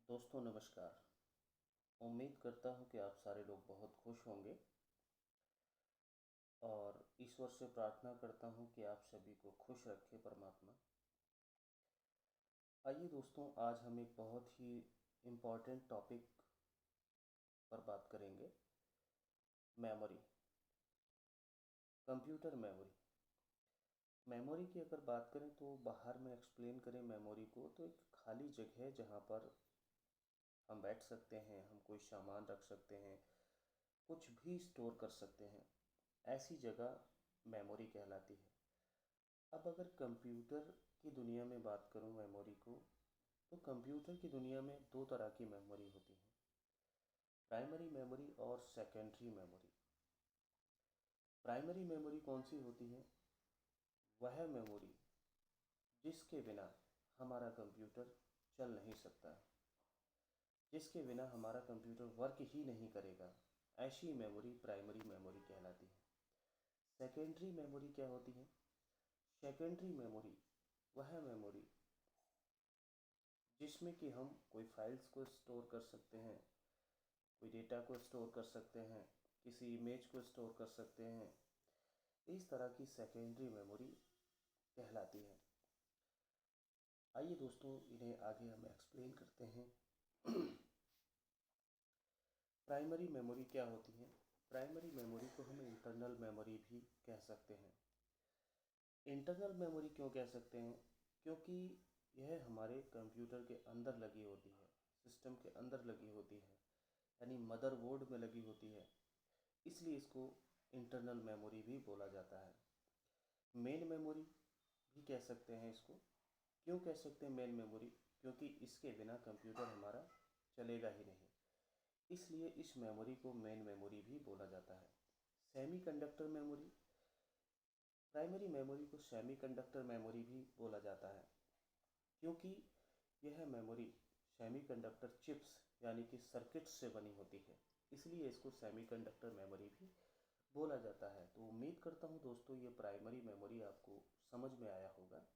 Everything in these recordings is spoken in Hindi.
दोस्तों नमस्कार। उम्मीद करता हूँ कि आप सारे लोग बहुत खुश होंगे और ईश्वर से प्रार्थना करता हूँ कि आप सभी को खुश रखे परमात्मा। आइए दोस्तों, आज हम एक बहुत ही इम्पोर्टेंट टॉपिक पर बात करेंगे। Memory, computer memory. मेमोरी की अगर बात करें तो बाहर में एक्सप्लेन करें मेमोरी को तो एक खाली जगह है जहाँ पर हम बैठ सकते हैं, हम कोई सामान रख सकते हैं, कुछ भी स्टोर कर सकते हैं। ऐसी जगह मेमोरी कहलाती है। अब अगर कंप्यूटर की दुनिया में बात करूं मेमोरी को, तो कंप्यूटर की दुनिया में दो तरह की मेमोरी होती है, प्राइमरी मेमोरी और सेकेंडरी मेमोरी। प्राइमरी मेमोरी कौन सी होती है? वह मेमोरी जिसके बिना हमारा कंप्यूटर चल नहीं सकता, जिसके बिना हमारा कंप्यूटर वर्क ही नहीं करेगा। ऐसी मेमोरी प्राइमरी मेमोरी कहलाती है। सेकेंडरी मेमोरी क्या होती है? सेकेंडरी मेमोरी वह मेमोरी जिसमें कि हम कोई फाइल्स को स्टोर कर सकते हैं, कोई डेटा को स्टोर कर सकते हैं, किसी इमेज को स्टोर कर सकते हैं। इस तरह की सेकेंडरी मेमोरी कहलाती है। आइए दोस्तों, इन्हें आगे हम एक्सप्लेन करते हैं। प्राइमरी मेमोरी क्या होती है? प्राइमरी मेमोरी को हम इंटरनल मेमोरी भी कह सकते हैं। इंटरनल मेमोरी क्यों कह सकते हैं? क्योंकि यह हमारे कंप्यूटर के अंदर लगी होती है, सिस्टम के अंदर लगी होती है, यानी मदरबोर्ड में लगी होती है। इसलिए इसको इंटरनल मेमोरी भी बोला जाता है। मेन मेमोरी भी कह सकते हैं इसको। क्यों कह सकते हैं मेन मेमोरी? क्योंकि इसके बिना कंप्यूटर हमारा चलेगा ही नहीं, इसलिए इस मेमोरी को मेन मेमोरी भी बोला जाता है। सेमीकंडक्टर मेमोरी, प्राइमरी मेमोरी को सेमीकंडक्टर मेमोरी भी बोला जाता है, क्योंकि यह मेमोरी सेमीकंडक्टर चिप्स यानी कि सर्किट्स से बनी होती है, इसलिए इसको सेमीकंडक्टर मेमोरी भी बोला जाता है। तो उम्मीद करता हूँ दोस्तों ये प्राइमरी मेमोरी आपको समझ में आया होगा।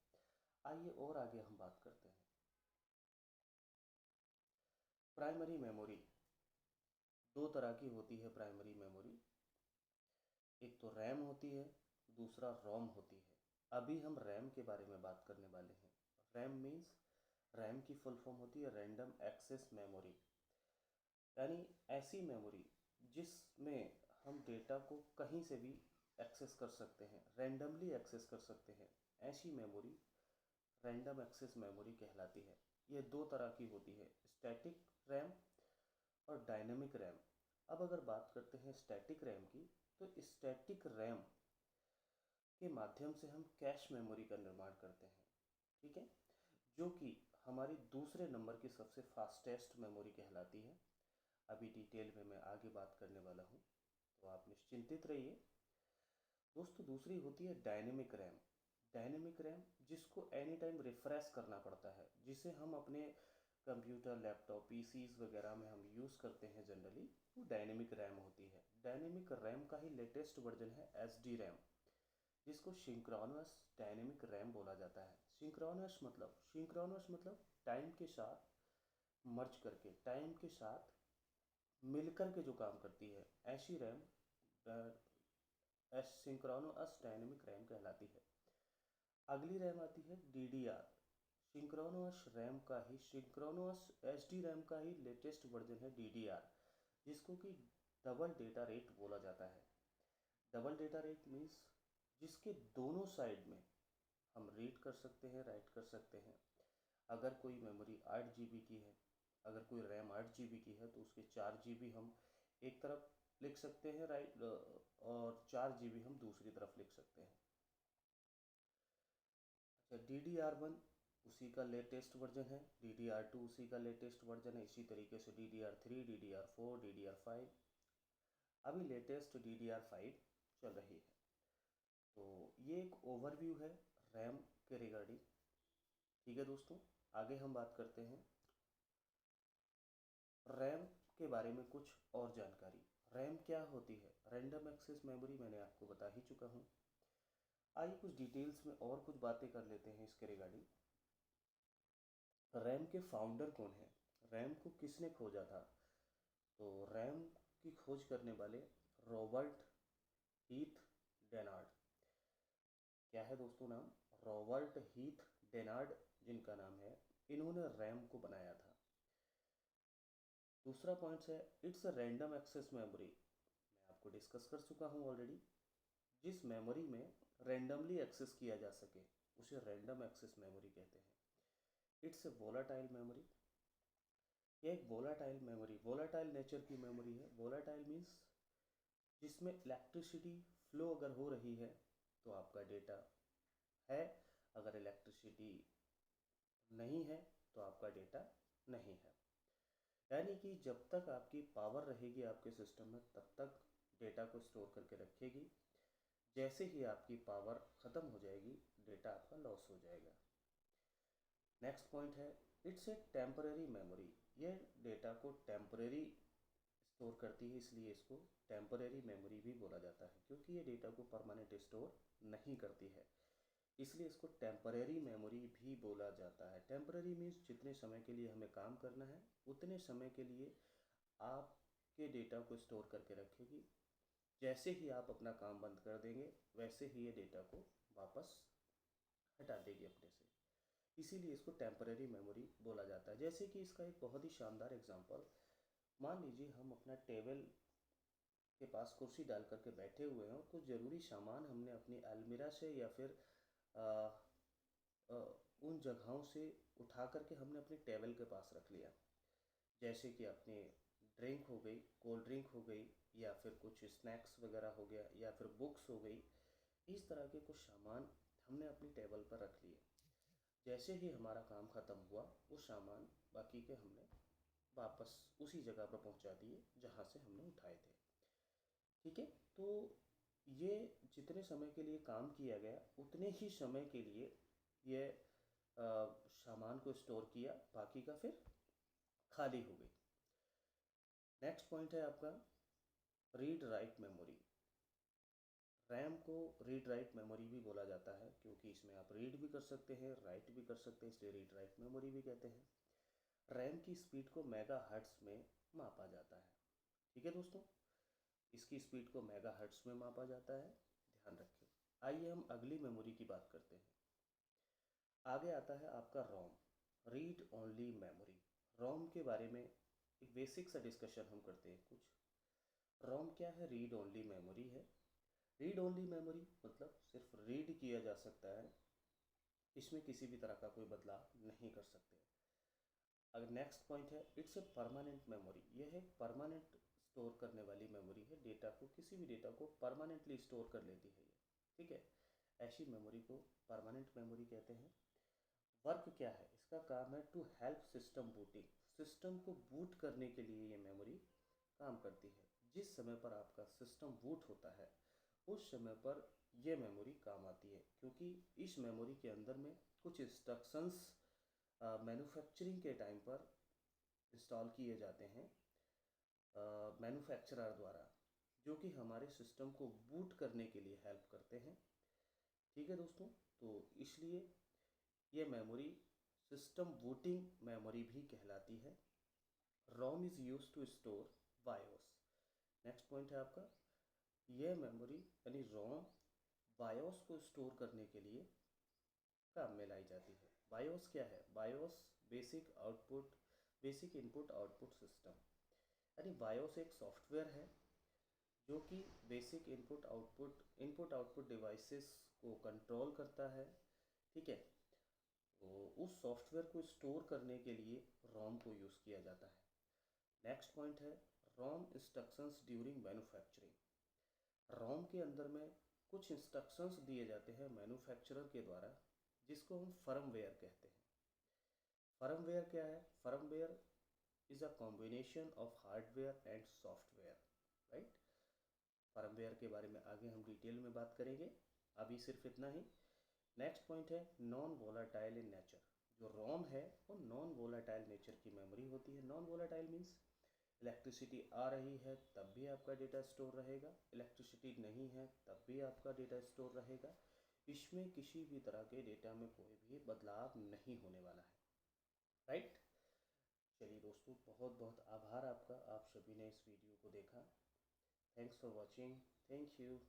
आइए और आगे हम बात करते हैं। प्राइमरी मेमोरी दो तरह की होती है। प्राइमरी मेमोरी, एक तो रैम होती है, दूसरा रोम होती है। अभी हम रैम के बारे में बात करने वाले हैं। रैम मीन्स, रैम की फुल फॉर्म होती है रैंडम एक्सेस मेमोरी, यानी ऐसी मेमोरी जिसमें हम डेटा को कहीं से भी एक्सेस कर सकते हैं, रैंडमली एक्सेस कर सकते हैं। ऐसी मेमोरी रैंडम एक्सेस मेमोरी कहलाती है। ये दो तरह की होती है, स्टैटिक रैम और डायनेमिक रैम। अब अगर बात करते हैं स्टैटिक रैम की, तो स्टैटिक रैम के माध्यम से हम कैश मेमोरी का निर्माण करते हैं, ठीक है, जो कि हमारी दूसरे नंबर की सबसे फास्टेस्ट मेमोरी कहलाती है। अभी डिटेल में मैं आगे बात करने वाला हूँ, तो आप निश्चिंतित रहिए। दोस्तों दूसरी होती है डायनेमिक रैम। डायनेमिक रैम जिसको एनी टाइम रिफ़्रेश करना पड़ता है, जिसे हम अपने कंप्यूटर, लैपटॉप, पीसीज वगैरह में हम यूज़ करते हैं जनरली, वो डायनेमिक रैम होती है। डायनेमिक रैम का ही लेटेस्ट वर्जन है एसडी रैम, जिसको सिंक्रोनस डायनेमिक रैम बोला जाता है। सिंक्रोनस मतलब टाइम के साथ मर्ज करके, टाइम के साथ मिलकर के जो काम करती है, ऐसी रैम सिंक्रोनस डायनेमिक रैम कहलाती है। अगली रैम आती है डीडीआर। सिंक्रोनस रैम का ही, सिंक्रोनस एसडी रैम का ही लेटेस्ट वर्जन है डीडीआर, जिसको कि डबल डेटा रेट बोला जाता है। डबल डेटा रेट मीन्स जिसके दोनों साइड में हम रीड कर सकते हैं, राइट कर सकते हैं। अगर कोई मेमोरी 8 GB की है, अगर कोई रैम 8 GB की है, तो उसके 4 GB हम एक तरफ लिख सकते हैं राइट, और 4 GB हम दूसरी तरफ लिख सकते हैं। अच्छा, DDR1 उसी का लेटेस्ट वर्जन है, DDR2 उसी का लेटेस्ट वर्जन है, इसी तरीके से DDR3, DDR4, DDR5, अभी लेटेस्ट DDR5 चल रही है। तो ये एक ओवरव्यू है रैम के रिगार्डिंग। ठीक है दोस्तों, आगे हम बात करते हैं रैम के बारे में कुछ और जानकारी। रैम क्या होती है? रैंडम एक्सेस मेमोरी मैंने आपको बता ही चुका हूँ। आइए कुछ डिटेल्स में और कुछ बातें कर लेते हैं इसके रिगार्डिंग। रैम के फाउंडर कौन है? रैम को किसने खोजा था? तो रैम की खोज करने वाले रॉबर्ट हीथ डेनार्ड। क्या है दोस्तों नाम? रॉबर्ट हीथ डेनार्ड जिनका नाम है, इन्होंने रैम को बनाया था। दूसरा पॉइंट है it's a random access memory. मैं आपको डिस्कस कर चुका हूँ ऑलरेडी। जिस मेमोरी में रैंडमली एक्सेस किया जा सके उसे रैंडम एक्सेस मेमोरी कहते हैं। It's a volatile memory. यह एक वोलाटाइल मेमोरी, वोलाटाइल नेचर की मेमोरी है। वोलाटाइल मीन्स जिसमें इलेक्ट्रिसिटी फ्लो अगर हो रही है तो आपका डेटा है, अगर इलेक्ट्रिसिटी नहीं है तो आपका डेटा नहीं है। यानी कि जब तक आपकी पावर रहेगी आपके सिस्टम में तब तक डेटा को स्टोर करके रखेगी। जैसे ही आपकी पावर ख़त्म हो जाएगी डेटा आपका लॉस हो जाएगा। नेक्स्ट पॉइंट है इट्स ए टेम्परेरी मेमोरी। ये डेटा को टेम्परेरी स्टोर करती है, इसलिए इसको टेम्परेरी मेमोरी भी बोला जाता है, क्योंकि ये डेटा को परमानेंट स्टोर नहीं करती है, इसलिए इसको टेम्परेरी मेमोरी भी बोला जाता है। टेम्परेरी मीन्स जितने समय के लिए हमें काम करना है उतने समय के लिए आपके डेटा को स्टोर करके रखेगी। जैसे ही आप अपना काम बंद कर देंगे वैसे ही ये डेटा को वापस हटा देगी अपने से, इसीलिए इसको टेम्परेरी मेमोरी बोला जाता है। जैसे कि इसका एक बहुत ही शानदार एग्जांपल, मान लीजिए हम अपना टेबल के पास कुर्सी डाल करके बैठे हुए हैं और कुछ ज़रूरी सामान हमने अपनी अलमीरा से या फिर आ, आ, उन जगहों से उठा करके हमने अपने टेबल के पास रख लिया। जैसे कि अपनी ड्रिंक हो गई, कोल्ड ड्रिंक हो गई, या फिर कुछ स्नैक्स वगैरह हो गया, या फिर बुक्स हो गई। इस तरह के कुछ सामान हमने अपनी टेबल पर रख लिए। जैसे ही हमारा काम ख़त्म हुआ वो सामान बाकी के हमने वापस उसी जगह पर पहुंचा दिए जहां से हमने उठाए थे। ठीक है, तो ये जितने समय के लिए काम किया गया उतने ही समय के लिए ये सामान को स्टोर किया, बाकी का फिर खाली हो गई। नेक्स्ट पॉइंट है आपका रीड राइट मेमोरी। रैम को रीड राइट मेमोरी भी बोला जाता है, क्योंकि इसमें आप रीड भी कर सकते हैं राइट भी कर सकते हैं, इसलिए रीड राइट मेमोरी भी कहते हैं। रैम की स्पीड को मेगा हर्ट्स में मापा जाता है। ठीक है दोस्तों, इसकी स्पीड को मेगा हर्ट्स में मापा जाता है, ध्यान रखें। आइए हम अगली मेमोरी की बात करते हैं। आगे आता है आपका रोम, रीड ओनली मेमोरी। रोम के बारे में एक बेसिक सा डिस्कशन हम करते हैं कुछ। रोम क्या है? रीड ओनली मेमोरी है। रीड ओनली मेमोरी मतलब सिर्फ रीड किया जा सकता है, इसमें किसी भी तरह का कोई बदलाव नहीं कर सकते। अगर नेक्स्ट पॉइंट है इट्स ए परमानेंट मेमोरी। यह एक परमानेंट स्टोर करने वाली मेमोरी है, डेटा को, किसी भी डेटा को परमानेंटली स्टोर कर लेती है ये। ठीक है, ऐसी मेमोरी को परमानेंट मेमोरी कहते हैं। वर्क क्या है? इसका काम है to help system booting. System को बूट करने के लिए ये मेमोरी काम करती है। जिस समय पर आपका सिस्टम बूट होता है उस समय पर यह मेमोरी काम आती है, क्योंकि इस मेमोरी के अंदर में कुछ इंस्ट्रक्शंस मैन्युफैक्चरिंग के टाइम पर इंस्टॉल किए जाते हैं मैन्युफैक्चरर द्वारा, जो कि हमारे सिस्टम को बूट करने के लिए हेल्प करते हैं। ठीक है दोस्तों, तो इसलिए ये मेमोरी सिस्टम बूटिंग मेमोरी भी कहलाती है। ROM is used to store BIOS. Next point है आपका, यह मेमोरी यानी रोम बायोस को स्टोर करने के लिए काम में लाई जाती है। बायोस क्या है? BIOS basic input output system, यानी बायोस एक सॉफ्टवेयर है जो कि बेसिक इनपुट आउटपुट डिवाइसेस को कंट्रोल करता है। ठीक है, तो उस सॉफ्टवेयर को स्टोर करने के लिए रोम को यूज़ किया जाता है। नेक्स्ट पॉइंट है रोम इंस्ट्रक्शंस ड्यूरिंग मैन्युफैक्चरिंग। रोम के अंदर में कुछ इंस्ट्रक्शंस दिए जाते हैं मैन्युफैक्चरर के द्वारा, जिसको हम फर्मवेयर कहते हैं। फर्मवेयर क्या है? Firmware is a combination of hardware and software, right. Firmware के बारे में आगे हम डिटेल में बात करेंगे, अभी सिर्फ इतना ही। नेक्स्ट पॉइंट है नॉन वोलाटाइल इन नेचर। जो रोम है वो नॉन वोलाटाइल नेचर की मेमोरी होती है। नॉन वोलाटाइल मीन्स इलेक्ट्रिसिटी आ रही है तब भी आपका डेटा स्टोर रहेगा, इलेक्ट्रिसिटी नहीं है तब भी आपका डेटा स्टोर रहेगा। इसमें किसी भी तरह के डेटा में कोई भी बदलाव नहीं होने वाला है, राइट। चलिए दोस्तों, दोस्तों, बहुत बहुत आभार आपका, आप सभी ने इस वीडियो को देखा। Thanks for watching. Thank you.